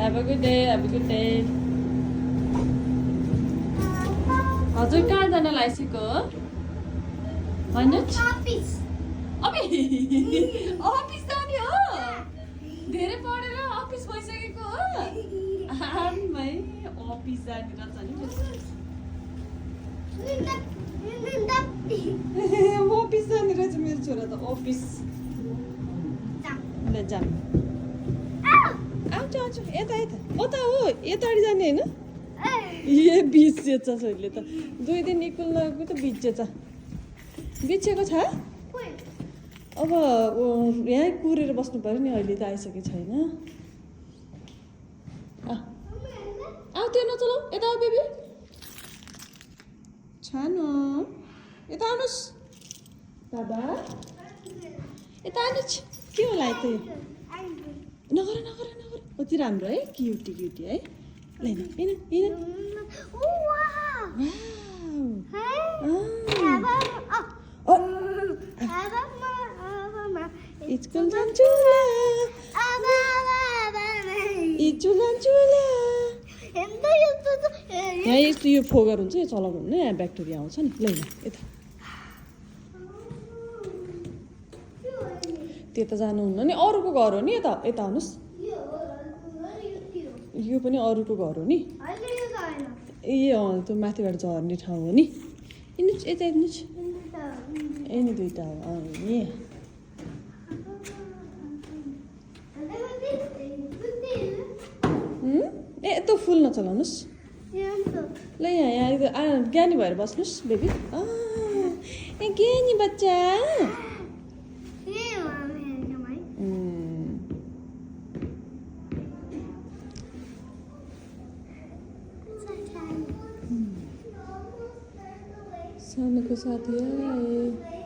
Have a good day. Have a good day. हजुर कहाँ जान लागिसक्यो भन्नुहोस् Office. अफिस जाने हो धेरै पढेर अफिस भइसकेको हो भाइ अफिस जाने रहेछ नि अफिस जाने रहेछ मेरो छोरा त अफिस ल जाम आउँछ आउँछ यता यता उता हो यताडि जाने होइन ए बिर्सेछ छोरीले त 2 दिन स्कुल नगएको त बिर्सेछ बिर्सेको छ अब यहाँ कुरेर बस्नु पर्यो नि अहिले त आइसकेको छैन आऊ त्यो नचलाऊ यता आऊ बेबी छानो यता आउनुहोस् बाबा यता आउनुहोस् के होला त नगर नगर नगर कति राम्रो है क्युटी क्युटी है ल हिँड स्कुल जान्छु यहाँ यस्तो यो फोगर हुन्छ यो चलाउनु हुन्न यहाँ ब्याक्टेरिया आउँछ नि ल यता त्यता जानुहुन्न नि अरूको घर हो नि यता यता आउनुहोस् यो पनि अरूको घर हो नि ए अँ त्यो माथिबाट झर्ने ठाउँ हो नि हिँड्नुहोस् यता हिँड्नुहोस् ए नि दुइटा हो नि ए यस्तो फुल नचलाउनुहोस् ल यहाँ ज्ञानी भएर बस्नुहोस् बेबी ए ज्ञानी बच्चा सानोको साथी आए